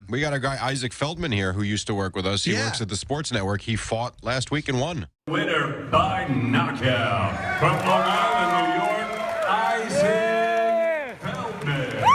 We got a guy, Isaac Feldman, here who used to work with us. He works at the Sports Network. He fought last week and won. Winner by knockout from Long Island, New York, Isaac Feldman.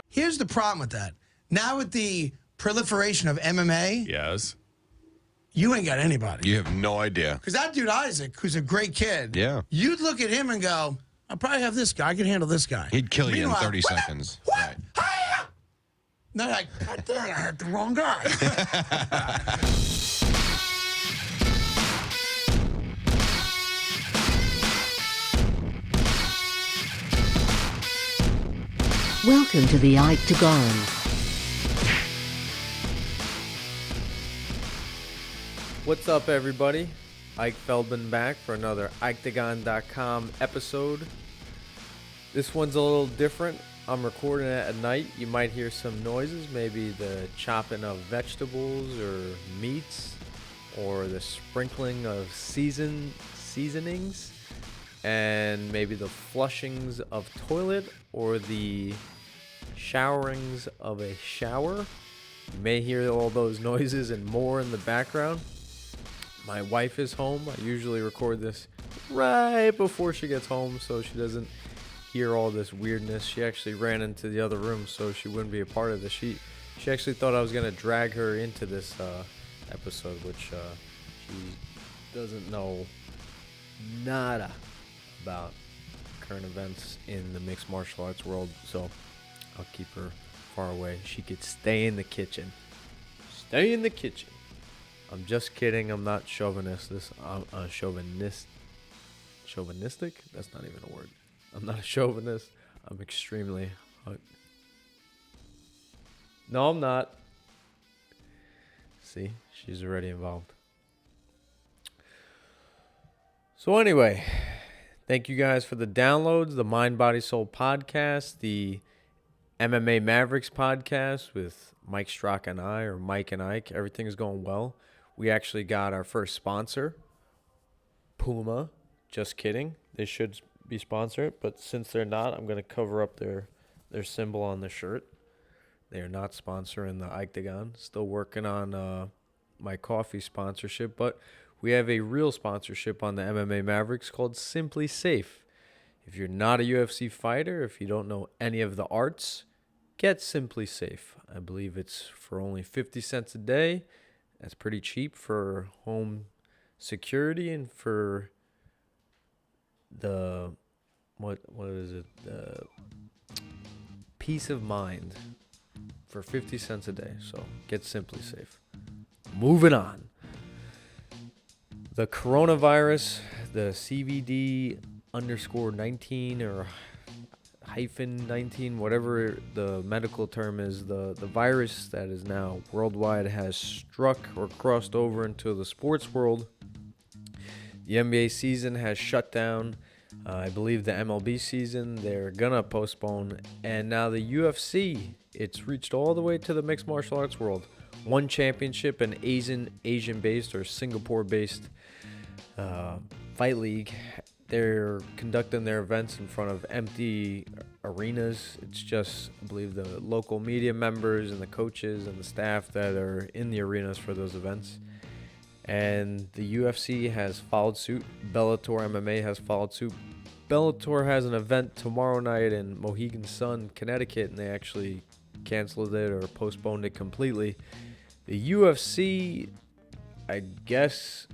Here's the problem with that. Now with the proliferation of MMA, Yes. you ain't got anybody. You have no idea. Because that dude Isaac, who's a great kid, Yeah. you'd look at him and go, I'll probably have this guy. I can handle this guy. He'd kill you in Meanwhile, 30 seconds. What? Right. Hi-ya! No, like, God damn, I had the wrong guy. Welcome to the IkeTagon. What's up, everybody? Ike Feldman back for another IkeTagon.com episode. This one's a little different. I'm recording it at night. You might hear some noises, maybe the chopping of vegetables or meats, or the sprinkling of seasonings, and maybe the flushings of toilet or the showerings of a shower. You may hear all those noises and more in the background. My wife is home. I usually record this right before she gets home so she doesn't hear all this weirdness. She actually ran into the other room so she wouldn't be a part of this. She actually thought I was going to drag her into this episode, which she doesn't know nada about current events in the mixed martial arts world, so I'll keep her far away. She could stay in the kitchen. Stay in the kitchen. I'm just kidding. I'm not chauvinistic. Chauvinistic? That's not even a word. I'm not a chauvinist. I'm extremely No, I'm not. See, she's already involved. So anyway, thank you guys for the downloads, the Mind, Body, Soul podcast, the MMA Mavericks podcast with Mike Strzok and I, or Mike and Ike. Everything's going well. We actually got our first sponsor, Puma. Just kidding. They should be sponsored, but since they're not, I'm going to cover up their symbol on the shirt. They are not sponsoring the IkeTagon. Still working on my coffee sponsorship, but we have a real sponsorship on the MMA Mavericks called Simply Safe. If you're not a UFC fighter, if you don't know any of the arts, get Simply Safe. I believe it's for only 50 cents a day. That's pretty cheap for home security and for the what is it? The peace of mind for 50 cents a day. So get Simply Safe. Moving on. The coronavirus, the CVD_19 or -19, whatever the medical term is, the virus that is now worldwide has struck or crossed over into the sports world. The NBA season has shut down. I believe the MLB season, they're going to postpone. And now the UFC, it's reached all the way to the mixed martial arts world. One championship, an Asian-based or Singapore-based fight league. They're conducting their events in front of empty arenas. It's just, I believe, the local media members and the coaches and the staff that are in the arenas for those events. And the UFC has followed suit. Bellator MMA has followed suit. Bellator has an event tomorrow night in Mohegan Sun, Connecticut, and they actually canceled it or postponed it completely. The UFC, I guess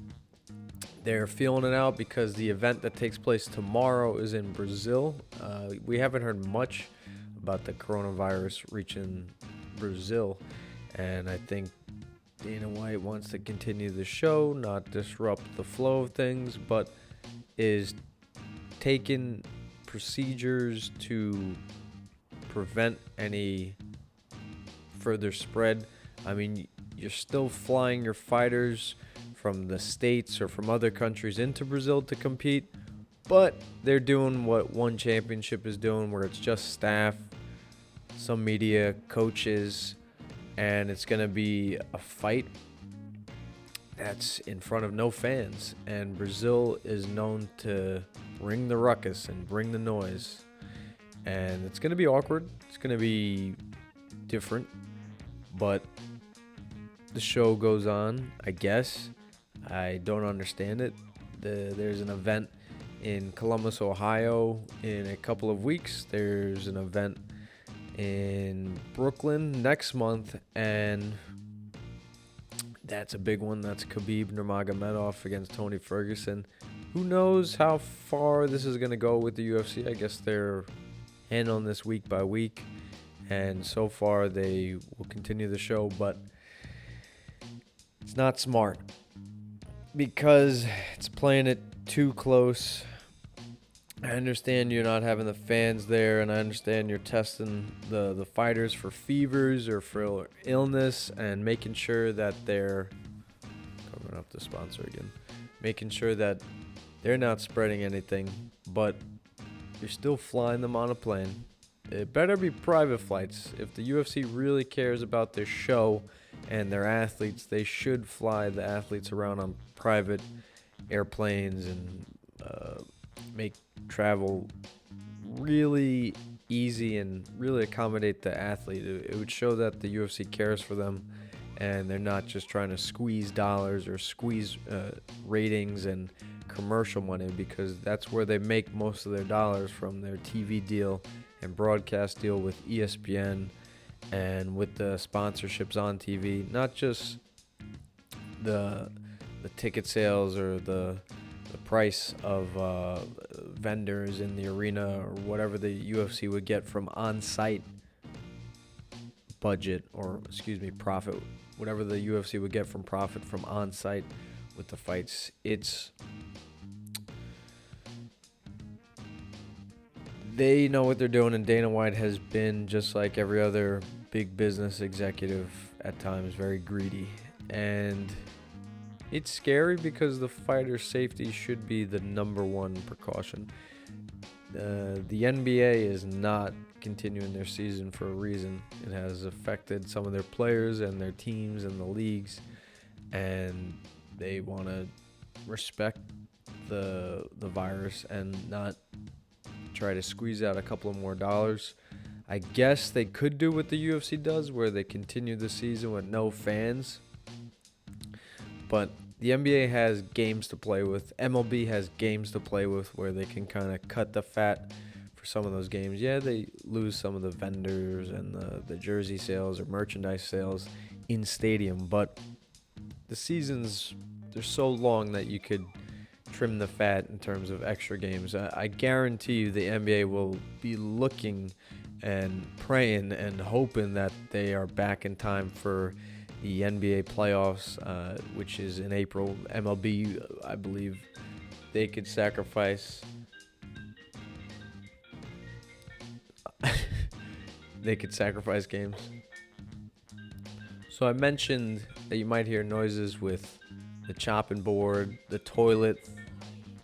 they're feeling it out because the event that takes place tomorrow is in Brazil. We haven't heard much about the coronavirus reaching Brazil, and I think Dana White wants to continue the show, not disrupt the flow of things, but is taking procedures to prevent any further spread. I mean, you're still flying your fighters from the States or from other countries into Brazil to compete, but they're doing what one championship is doing, where it's just staff, some media, coaches, and it's going to be a fight that's in front of no fans. And Brazil is known to bring the ruckus and bring the noise. And it's going to be awkward. It's going to be different. but the show goes on, I guess. I don't understand it. There's an event in Columbus, Ohio in a couple of weeks. There's an event in Brooklyn next month, and that's a big one. That's Khabib Nurmagomedov against Tony Ferguson. Who knows how far this is going to go with the UFC? I guess they're handling this week by week, and so far they will continue the show, but it's not smart because it's playing it too close. I understand you're not having the fans there, and I understand you're testing the fighters for fevers or for illness and making sure that they're covering up the sponsor again, making sure that they're not spreading anything, but you're still flying them on a plane. It better be private flights. If the UFC really cares about their show and their athletes, they should fly the athletes around on private airplanes and make travel really easy and really accommodate the athlete. It would show that the UFC cares for them and they're not just trying to squeeze dollars or squeeze ratings and commercial money, because that's where they make most of their dollars, from their TV deal and broadcast deal with ESPN and with the sponsorships on TV, not just the ticket sales or the price of vendors in the arena or whatever the UFC would get from on-site budget, or profit, whatever the UFC would get from profit from on-site with the fights. They know what they're doing, and Dana White has been, just like every other big business executive, at times very greedy. And it's scary because the fighter's safety should be the number one precaution. The NBA is not continuing their season for a reason. It has affected some of their players and their teams and the leagues, and they want to respect the virus and not try to squeeze out a couple of more dollars. I guess they could do what the UFC does, where they continue the season with no fans. But the NBA has games to play with. MLB has games to play with where they can kind of cut the fat for some of those games. Yeah, they lose some of the vendors and the jersey sales or merchandise sales in stadium, but the seasons, they're so long that you could trim the fat in terms of extra games. I guarantee you the NBA will be looking and praying and hoping that they are back in time for the NBA playoffs, which is in April. MLB, I believe they could sacrifice games. So I mentioned that you might hear noises with the chopping board, the toilet,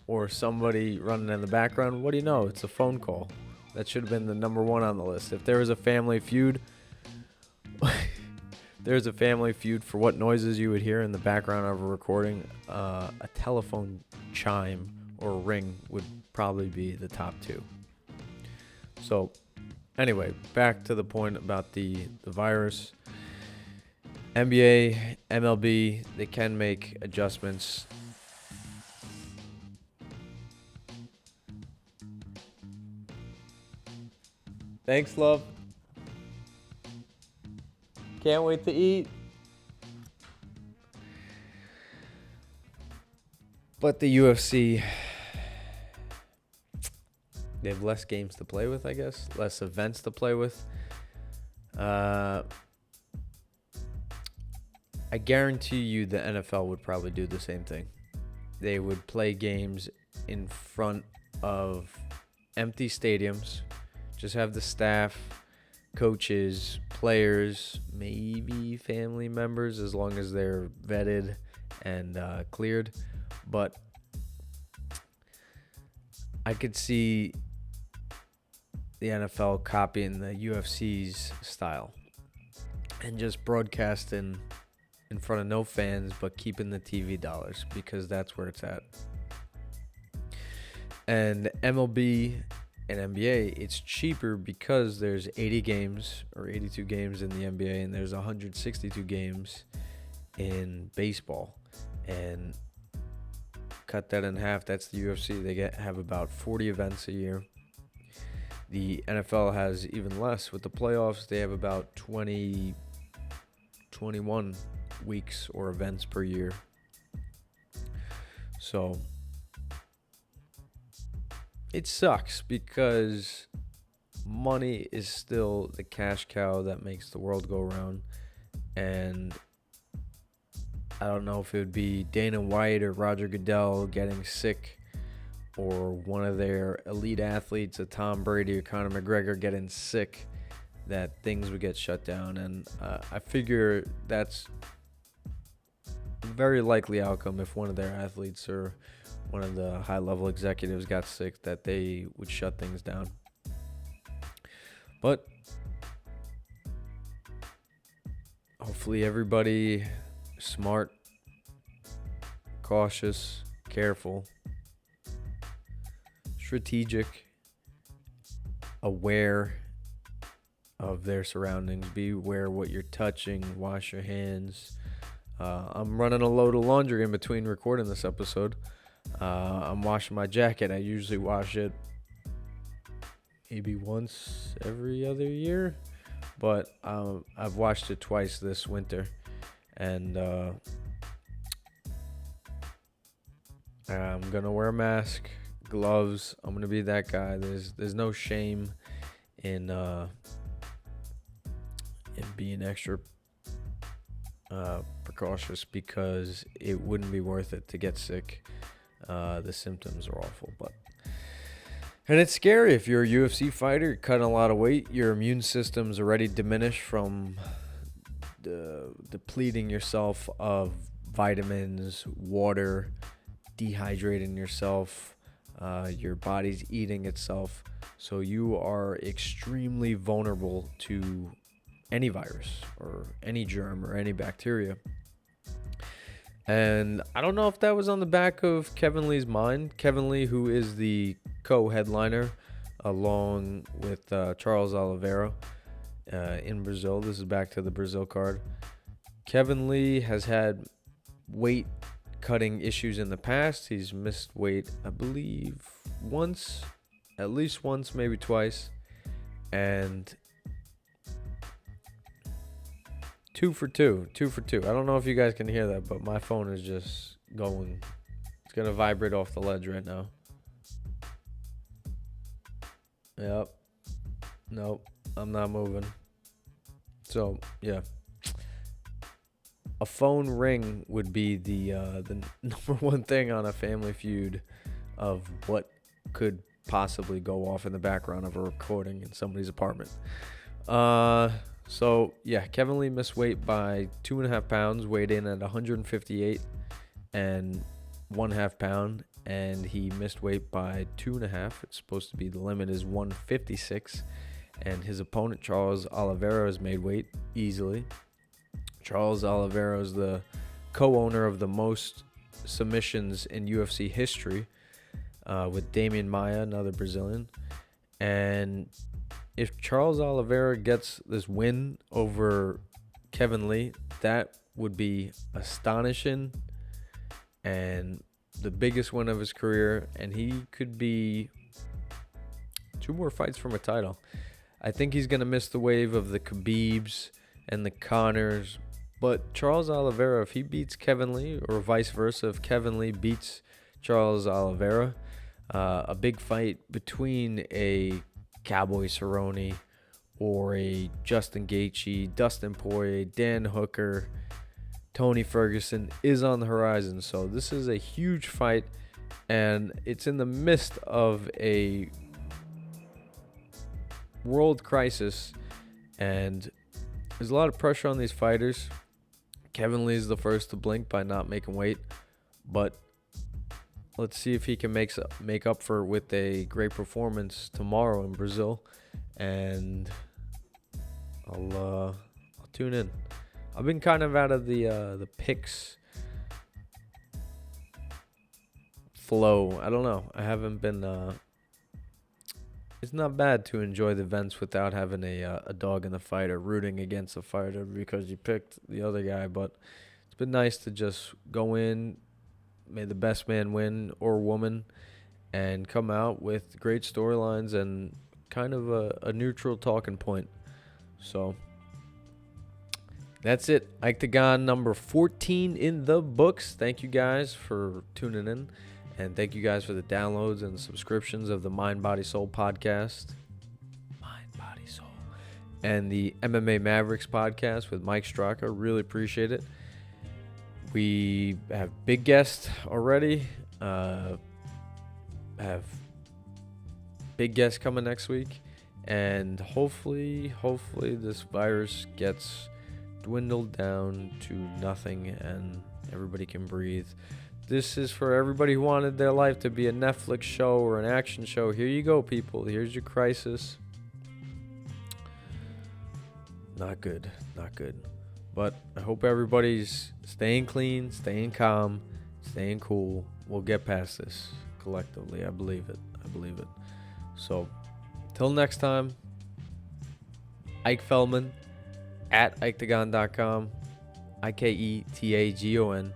or somebody running in the background. What do you know? It's a phone call. That should have been the number one on the list. If there was a family feud, there's a family feud for what noises you would hear in the background of a recording. A telephone chime or ring would probably be the top two. So anyway, back to the point about the virus. NBA, MLB, they can make adjustments. Thanks, love. Can't wait to eat. But the UFC, they have less games to play with, I guess. Less events to play with. I guarantee you the NFL would probably do the same thing. They would play games in front of empty stadiums. Just have the staff, coaches, players, maybe family members, as long as they're vetted and cleared. But I could see the NFL copying the UFC's style and just broadcasting in front of no fans, but keeping the TV dollars, because that's where it's at. And MLB in NBA, it's cheaper because there's 80 games or 82 games in the NBA, and there's 162 games in baseball. And cut that in half, that's the UFC. They have about 40 events a year. The NFL has even less. With the playoffs, they have about 21 weeks or events per year. So it sucks because money is still the cash cow that makes the world go round. And I don't know if it would be Dana White or Roger Goodell getting sick, or one of their elite athletes, a Tom Brady or Conor McGregor, getting sick, that things would get shut down. And I figure that's a very likely outcome if one of their athletes or one of the high-level executives got sick, that they would shut things down. But hopefully everybody smart, cautious, careful, strategic, aware of their surroundings. Be aware what you're touching. Wash your hands. I'm running a load of laundry in between recording this episode. I'm washing my jacket. I usually wash it maybe once every other year, but I've washed it twice this winter, and I'm gonna wear a mask, gloves. I'm gonna be that guy. There's no shame in being extra precautious, because it wouldn't be worth it to get sick. The symptoms are awful, and it's scary. If you're a UFC fighter, you're cutting a lot of weight, your immune system's already diminished from depleting yourself of vitamins, water, dehydrating yourself. Your body's eating itself, so you are extremely vulnerable to any virus or any germ or any bacteria. And I don't know if that was on the back of Kevin Lee's mind. Kevin Lee, who is the co-headliner along with Charles Oliveira in Brazil. This is back to the Brazil card. Kevin Lee has had weight cutting issues in the past. He's missed weight, I believe, once, at least once, maybe twice. And 2 for 2. I don't know if you guys can hear that, but my phone is just going. It's going to vibrate off the ledge right now. Yep. Nope. I'm not moving. So, yeah. A phone ring would be the number one thing on a Family Feud of what could possibly go off in the background of a recording in somebody's apartment. So, yeah, Kevin Lee missed weight by 2.5 pounds, weighed in at 158 and 1/2 pound, and he missed weight by 2.5. It's supposed to be, the limit is 156, and his opponent, Charles Oliveira, has made weight easily. Charles Oliveira is the co-owner of the most submissions in UFC history, with Damian Maia, another Brazilian. And if Charles Oliveira gets this win over Kevin Lee, that would be astonishing and the biggest win of his career, and he could be 2 more fights from a title. I think he's going to miss the wave of the Khabibs and the Connors, but Charles Oliveira, if he beats Kevin Lee, or vice versa, if Kevin Lee beats Charles Oliveira, a big fight between a Cowboy Cerrone or a Justin Gaethje, Dustin Poirier, Dan Hooker, Tony Ferguson is on the horizon. So this is a huge fight, and it's in the midst of a world crisis, and there's a lot of pressure on these fighters. Kevin Lee is the first to blink by not making weight, but let's see if he can make up for it with a great performance tomorrow in Brazil, and I'll tune in. I've been kind of out of the picks flow. I don't know. I haven't been It's not bad to enjoy the events without having a dog in the fight or rooting against the fighter because you picked the other guy. But it's been nice to just go in, may the best man win or woman, and come out with great storylines and kind of a neutral talking point. So that's it. IkeTagon number 14 in the books. Thank you guys for tuning in. And thank you guys for the downloads and subscriptions of the Mind, Body, Soul podcast. Mind, Body, Soul. And the MMA Mavericks podcast with Mike Straka. Really appreciate it. We have big guests already. Have big guests coming next week. And hopefully this virus gets dwindled down to nothing and everybody can breathe. This is for everybody who wanted their life to be a Netflix show or an action show. Here you go, people. Here's your crisis. Not good. Not good. But I hope everybody's staying clean, staying calm, staying cool. We'll get past this collectively. I believe it. So, till next time, Ike Feldman at IkeTagon.com. IkeTagon.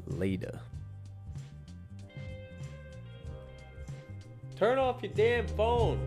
Later. Turn off your damn phone.